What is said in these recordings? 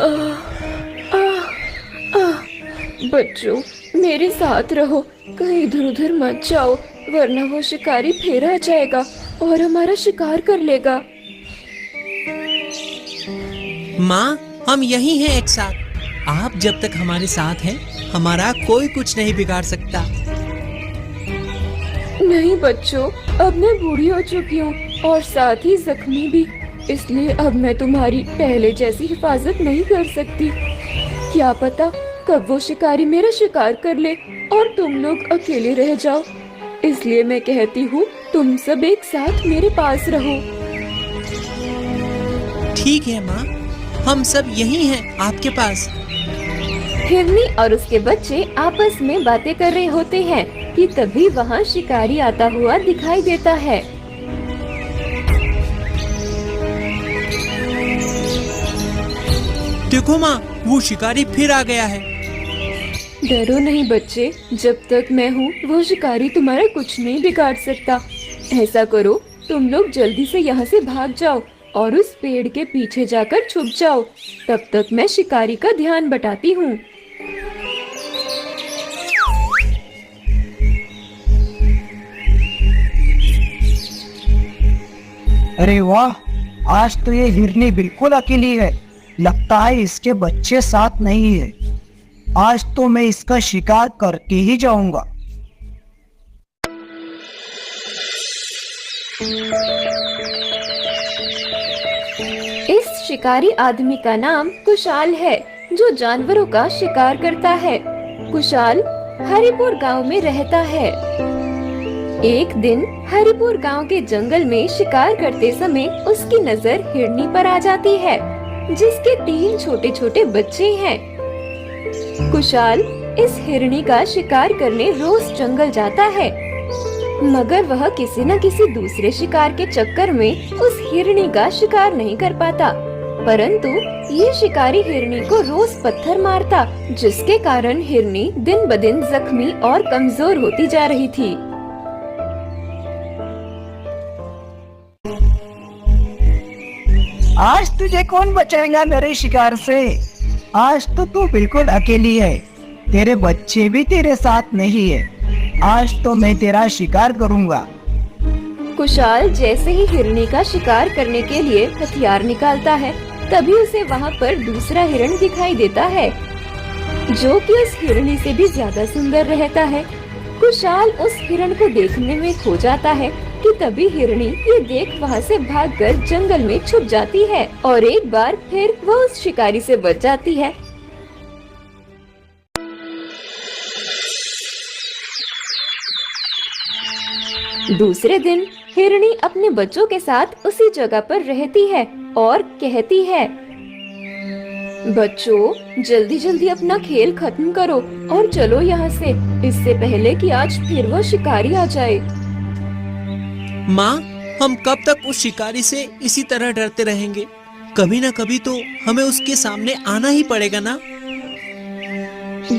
आह, आह, आह। बच्चों, मेरे साथ रहो, कहीं इधर उधर मत जाओ, वरना वो शिकारी फिर आ जाएगा और हमारा शिकार कर लेगा। माँ, हम यही हैं एक साथ। आप जब तक हमारे साथ हैं, हमारा कोई कुछ नहीं बिगाड़ सकता। नहीं बच्चों, अब मैं बूढ़ी हो चुकी हूँ और साथ ही जख्मी भी, इसलिए अब मैं तुम्हारी पहले जैसी हिफाजत नहीं कर सकती। क्या पता कब वो शिकारी मेरा शिकार कर ले और तुम लोग अकेले रह जाओ। इसलिए मैं कहती हूँ तुम सब एक साथ मेरे पास रहो। ठीक है माँ, हम सब यही हैं आपके पास। हिरनी और उसके बच्चे आपस में बातें कर रहे होते हैं कि तभी वहाँ शिकारी आता हुआ दिखाई देता है। देखो माँ, वो शिकारी फिर आ गया है। डरो नहीं बच्चे, जब तक मैं हूँ वो शिकारी तुम्हारा कुछ नहीं बिगाड़ सकता। ऐसा करो, तुम लोग जल्दी से यहाँ से भाग जाओ और उस पेड़ के पीछे जाकर छुप जाओ। तब तक मैं शिकारी का ध्यान बटाती हूँ। अरे वाह, आज तो ये हिरनी बिल्कुल अकेली है। लगता है इसके बच्चे साथ नहीं है। आज तो मैं इसका शिकार करके ही जाऊंगा। इस शिकारी आदमी का नाम कुशाल है, जो जानवरों का शिकार करता है। कुशाल हरिपुर गांव में रहता है। एक दिन हरिपुर गांव के जंगल में शिकार करते समय उसकी नजर हिरनी पर आ जाती है, जिसके 3 छोटे छोटे बच्चे हैं। कुशाल इस हिरनी का शिकार करने रोज जंगल जाता है, मगर वह किसी न किसी दूसरे शिकार के चक्कर में उस हिरनी का शिकार नहीं कर पाता। परंतु ये शिकारी हिरनी को रोज पत्थर मारता, जिसके कारण हिरनी दिन ब दिन जख्मी और कमजोर होती जा रही थी। आज तुझे कौन बचाएगा मेरे शिकार से? आज तो तू बिल्कुल अकेली है। तेरे बच्चे भी तेरे साथ नहीं है। आज तो मैं तेरा शिकार करूंगा। कुशाल जैसे ही हिरनी का शिकार करने के लिए हथियार निकालता है, तभी उसे वहाँ पर दूसरा हिरण दिखाई देता है, जो कि उस हिरनी से भी ज्यादा सुंदर रहता है। कुशाल उस हिरण को देखने में खो जाता है कि तभी हिरनी ये देख वहाँ से भागकर जंगल में छुप जाती है और एक बार फिर वह उस शिकारी से बच जाती है। दूसरे दिन हिरनी अपने बच्चों के साथ उसी जगह पर रहती है और कहती है, बच्चों जल्दी जल्दी अपना खेल खत्म करो और चलो यहाँ से, इससे पहले कि आज फिर वो शिकारी आ जाए। माँ, हम कब तक उस शिकारी से इसी तरह डरते रहेंगे? कभी ना कभी तो हमें उसके सामने आना ही पड़ेगा ना।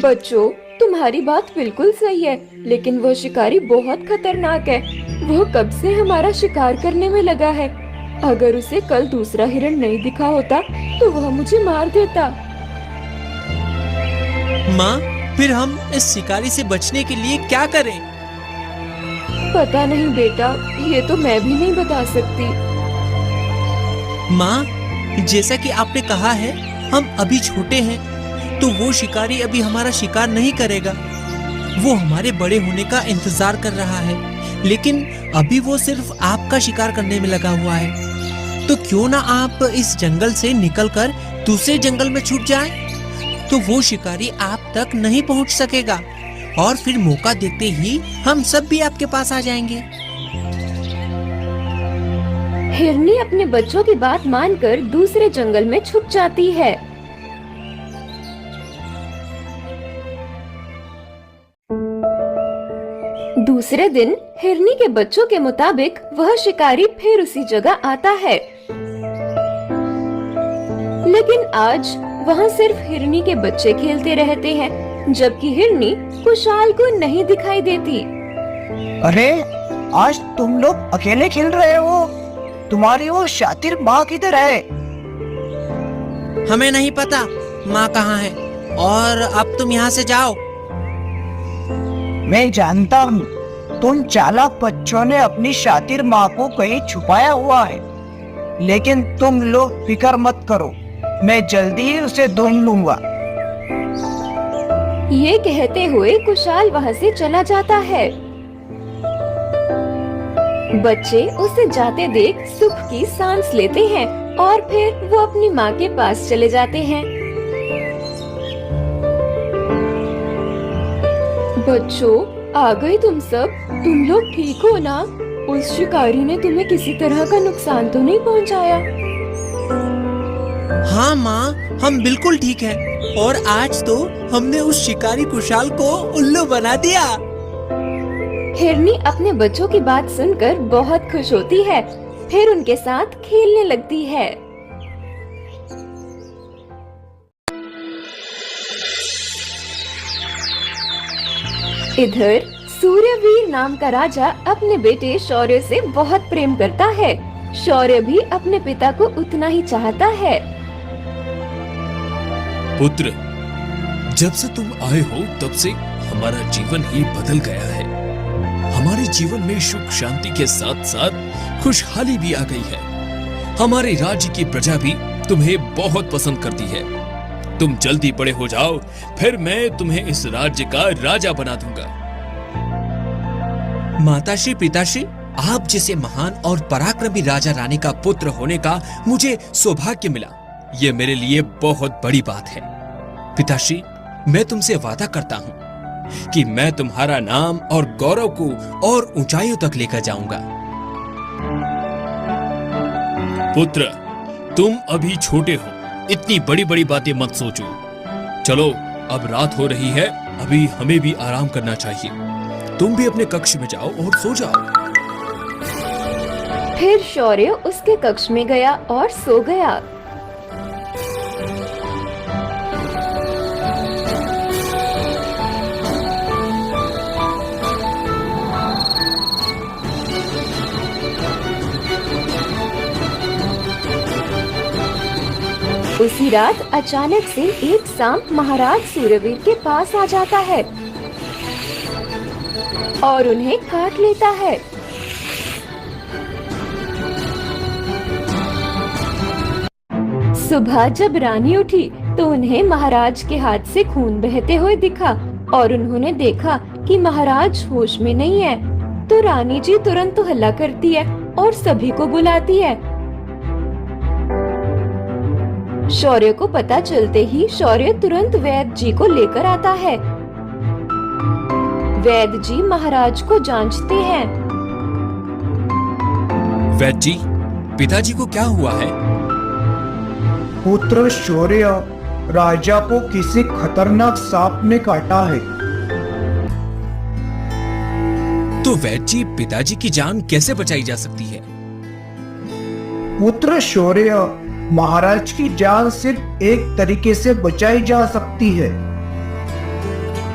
बच्चों, तुम्हारी बात बिल्कुल सही है, लेकिन वो शिकारी बहुत खतरनाक है। वो कब से हमारा शिकार करने में लगा है। अगर उसे कल दूसरा हिरण नहीं दिखा होता तो वह मुझे मार देता। माँ, फिर हम इस शिकारी से बचने के लिए क्या करें? पता नहीं बेटा, ये तो मैं भी नहीं बता सकती। माँ, जैसा कि आपने कहा है, हम अभी छोटे हैं, तो वो शिकारी अभी हमारा शिकार नहीं करेगा। वो हमारे बड़े होने का इंतजार कर रहा है, लेकिन अभी वो सिर्फ आपका शिकार करने में लगा हुआ है। तो क्यों ना आप इस जंगल से निकलकर दूसरे जंगल में छुप जाएं? तो वो शिकारी आप तक नहीं पहुंच सकेगा और फिर मौका देते ही हम सब भी आपके पास आ जाएंगे। हिरनी अपने बच्चों की बात मानकर दूसरे जंगल में छुप जाती है। दूसरे दिन हिरनी के बच्चों के मुताबिक वह शिकारी फिर उसी जगह आता है, लेकिन आज वहाँ सिर्फ हिरनी के बच्चे खेलते रहते हैं, जबकि हिरनी कुशाल को नहीं दिखाई देती। अरे, आज तुम लोग अकेले खेल रहे हो? तुम्हारी वो शातिर माँ किधर है? हमें नहीं पता माँ कहाँ है, और अब तुम यहाँ से जाओ। मैं जानता हूँ तुम चालाक बच्चों ने अपनी शातिर माँ को कहीं छुपाया हुआ है, लेकिन तुम लोग फिक्र मत करो, मैं जल्दी ही उसे ढूंढ लूंगा। ये कहते हुए कुशाल वहाँ से चला जाता है। बच्चे उसे जाते देख सुख की सांस लेते हैं और फिर वो अपनी माँ के पास चले जाते हैं। बच्चों, आ गए तुम सब? तुम लोग ठीक हो ना? उस शिकारी ने तुम्हें किसी तरह का नुकसान तो नहीं पहुँचाया? हाँ माँ, हम बिल्कुल ठीक हैं, और आज तो हमने उस शिकारी कुशाल को उल्लू बना दिया। हिरनी अपने बच्चों की बात सुनकर बहुत खुश होती है, फिर उनके साथ खेलने लगती है। इधर सूर्यवीर नाम का राजा अपने बेटे शौर्य से बहुत प्रेम करता है। शौर्य भी अपने पिता को उतना ही चाहता है। पुत्र, जब से तुम आए हो तब से हमारा जीवन ही बदल गया है। हमारे जीवन में सुख शांति के साथ साथ खुशहाली भी आ गई है। हमारे राज्य की प्रजा भी तुम्हें बहुत पसंद करती है। तुम जल्दी बड़े हो जाओ, फिर मैं तुम्हें इस राज्य का राजा बना दूंगा। माताश्री, पिताश्री, आप जैसे महान और पराक्रमी राजा रानी का पुत्र होने का मुझे सौभाग्य मिला, ये मेरे लिए बहुत बड़ी बात है। पिताश्री, मैं तुमसे वादा करता हूँ कि मैं तुम्हारा नाम और गौरव को और ऊंचाइयों तक लेकर जाऊंगा। पुत्र, तुम अभी छोटे हो, इतनी बड़ी बड़ी बातें मत सोचो। चलो, अब रात हो रही है, अभी हमें भी आराम करना चाहिए। तुम भी अपने कक्ष में जाओ और सो जाओ। फिर शौर्य उसके कक्ष में गया और सो गया। उसी रात अचानक से एक सांप महाराज सूर्यवीर के पास आ जाता है और उन्हें काट लेता है। सुबह जब रानी उठी तो उन्हें महाराज के हाथ से खून बहते हुए दिखा और उन्होंने देखा कि महाराज होश में नहीं है। तो रानी जी तुरंत तो हल्ला करती है और सभी को बुलाती है। शौर्य को पता चलते ही शौर्य तुरंत वैद्य जी को लेकर आता है। वैद्य जी महाराज को जांचते हैं। वैद्य जी, पिताजी को क्या हुआ है? पुत्र शौर्य, राजा को किसी खतरनाक सांप ने काटा है। तो वैद्य जी, पिताजी की जान कैसे बचाई जा सकती है? पुत्र शौर्य, महाराज की जान सिर्फ एक तरीके से बचाई जा सकती है।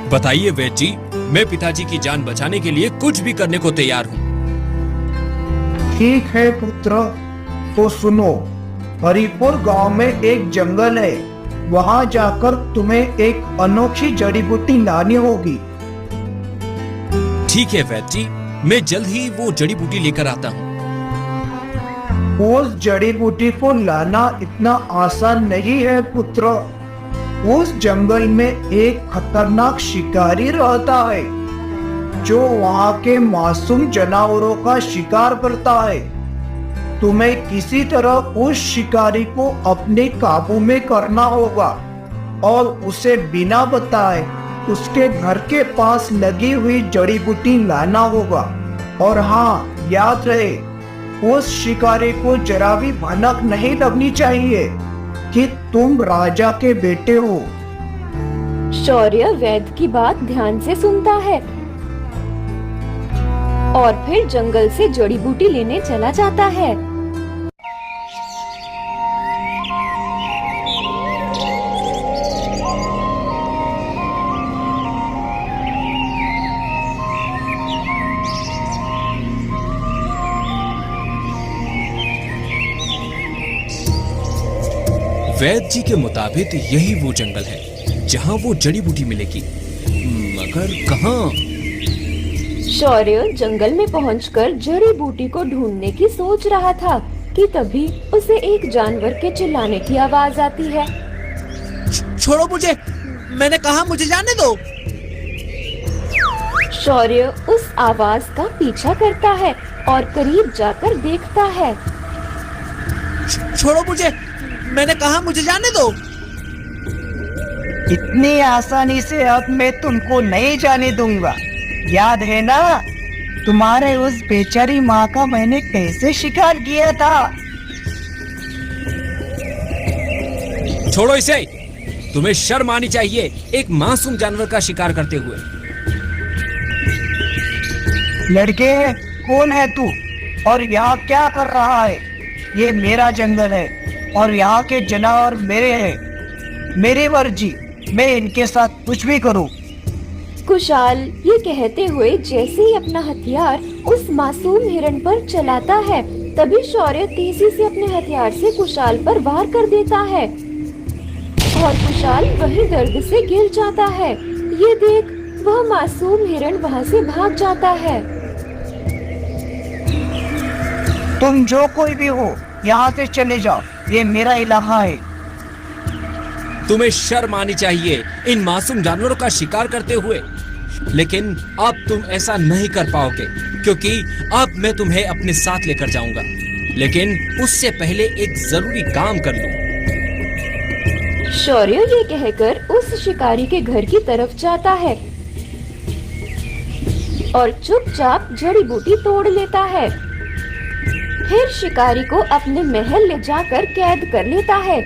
बताइए वैद्य जी, मैं पिताजी की जान बचाने के लिए कुछ भी करने को तैयार हूँ। ठीक है पुत्र, तो सुनो। हरिपुर गांव में एक जंगल है, वहां जाकर तुम्हें एक अनोखी जड़ी बूटी लानी होगी। ठीक है वैद्य जी, मैं जल्द ही वो जड़ी बूटी लेकर आता हूँ। उस जड़ी बूटी को लाना इतना आसान नहीं है पुत्र। उस जंगल में एक खतरनाक शिकारी रहता है जो वहां के मासूम जानवरों का शिकार करता है। तुम्हें किसी तरह उस शिकारी को अपने काबू में करना होगा और उसे बिना बताए उसके घर के पास लगी हुई जड़ी बूटी लाना होगा। और हाँ, याद रहे, उस शिकारी को जरा भी भनक नहीं लगनी चाहिए कि तुम राजा के बेटे हो। शौर्य वैद्य की बात ध्यान से सुनता है और फिर जंगल से जड़ी बूटी लेने चला जाता है। वैद्य जी के मुताबिक यही वो जंगल है जहाँ वो जड़ी बूटी मिलेगी, मगर कहाँ? शौर्य जंगल में पहुंचकर जड़ी बूटी को ढूंढने की सोच रहा था कि तभी उसे एक जानवर के चिल्लाने की आवाज आती है। छोड़ो मुझे, मैंने कहा मुझे जाने दो। शौर्य उस आवाज का पीछा करता है और करीब जाकर देखता है। छोड़ो मुझे, मैंने कहा मुझे जाने दो। इतनी आसानी से अब मैं तुमको नहीं जाने दूंगा। याद है ना तुम्हारे उस बेचारी माँ का मैंने कैसे शिकार किया था? छोड़ो इसे, तुम्हें शर्म आनी चाहिए एक मासूम जानवर का शिकार करते हुए। लड़के, कौन है तू और यहाँ क्या कर रहा है? ये मेरा जंगल है और यहाँ के जानवर मेरे हैं, मेरी मर्जी, मैं इनके साथ कुछ भी करूँ। कुशाल ये कहते हुए जैसे ही अपना हथियार उस मासूम हिरण पर चलाता है, तभी शौर्य तेजी से अपने हथियार से कुशाल पर वार कर देता है और कुशाल वहीं दर्द से गिर जाता है। ये देख वह मासूम हिरण वहाँ से भाग जाता है। तुम जो कोई भी हो, यहाँ से चले जाओ, ये मेरा इलाका है। तुम्हें शर्म आनी चाहिए इन मासूम जानवरों का शिकार करते हुए, लेकिन अब तुम ऐसा नहीं कर पाओगे क्योंकि अब मैं तुम्हें अपने साथ लेकर जाऊंगा, लेकिन उससे पहले एक जरूरी काम कर लूं। शौर्य ये कहकर उस शिकारी के घर की तरफ जाता है और चुपचाप जड़ी बूटी तोड़ लेता है। फिर शिकारी को अपने महल ले जाकर कैद कर लेता है।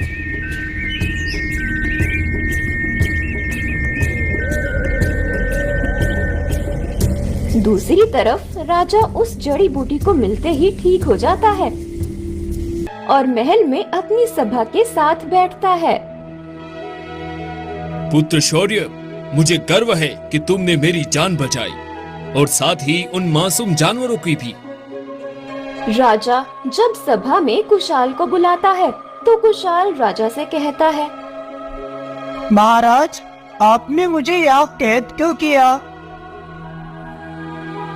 दूसरी तरफ राजा उस जड़ी बूटी को मिलते ही ठीक हो जाता है और महल में अपनी सभा के साथ बैठता है। पुत्र शौर्य, मुझे गर्व है कि तुमने मेरी जान बचाई और साथ ही उन मासूम जानवरों की भी। राजा जब सभा में कुशाल को बुलाता है तो कुशाल राजा से कहता है, महाराज, आपने मुझे यहाँ कैद क्यों किया?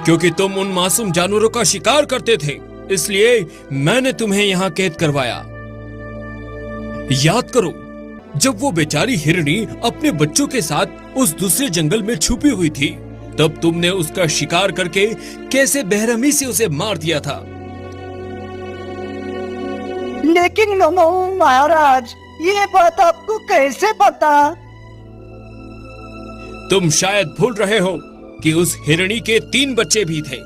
क्योंकि तुम उन मासूम जानवरों का शिकार करते थे, इसलिए मैंने तुम्हें यहाँ कैद करवाया। याद करो, जब वो बेचारी हिरनी अपने बच्चों के साथ उस दूसरे जंगल में छुपी हुई थी, तब तुमने उसका शिकार करके कैसे बेरहमी से उसे मार दिया था। लेकिन महाराज, ये बात आपको कैसे पता? तुम शायद भूल रहे हो कि उस हिरणी के 3 बच्चे भी थे।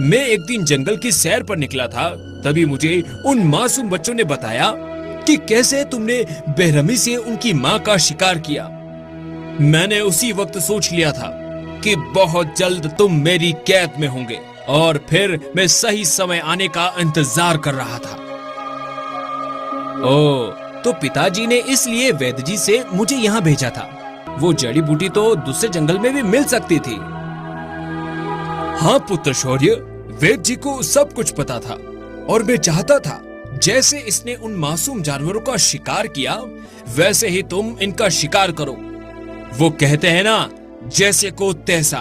मैं एक दिन जंगल की सैर पर निकला था, तभी मुझे उन मासूम बच्चों ने बताया कि कैसे तुमने बेरहमी से उनकी माँ का शिकार किया। मैंने उसी वक्त सोच लिया था कि बहुत जल्द तुम मेरी कैद में होंगे और फिर मैं सही समय आने का इंतजार कर रहा था। तो पिताजी ने इसलिए वैद्य जी से मुझे यहाँ भेजा था। वो जड़ी बूटी तो दूसरे जंगल में भी मिल सकती थी। हाँ पुत्र शौर्य, वैद्य जी को सब कुछ पता था और मैं चाहता था जैसे इसने उन मासूम जानवरों का शिकार किया, वैसे ही तुम इनका शिकार करो। वो कहते हैं ना, जैसे को तैसा।